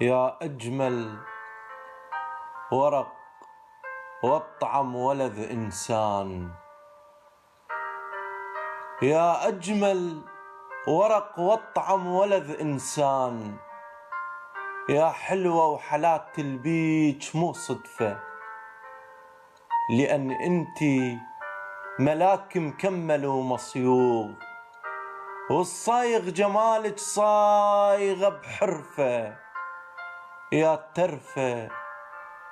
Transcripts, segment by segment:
يا أجمل ورق وأطعم ولد إنسان، يا أجمل ورق وأطعم ولد إنسان، يا حلوة وحلات البيج مو صدفة، لأن أنتي ملاك مكمل ومصيوغ، والصايغ جمالك صايغة بحرفة، يا ترفة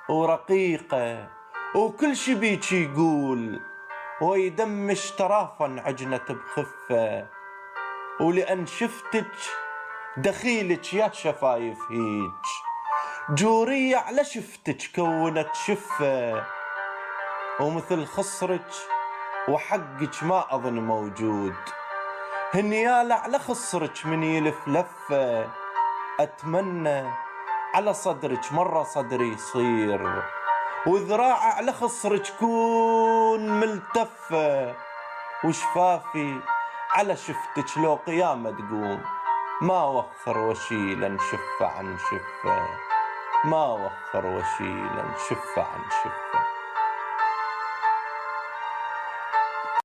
ورقيقة وكل شي بيك يقول، ويدمش ترافا عجنة بخفة، ولأن شفتك دخيلك يا شفايف هيج، جورية على شفتك كونت شفة، ومثل خصرك وحقك ما أظن موجود، هنيالة على خصرك من يلف لفة، أتمنى على صدرك مرة صدري يصير، وذراعه على خصرك تكون ملتفة، وشفافي على شفتك لو قيامة تقوم، ما وخر وشيلا شفة عن شفة، ما وخر وشيلا شفة عن شفة.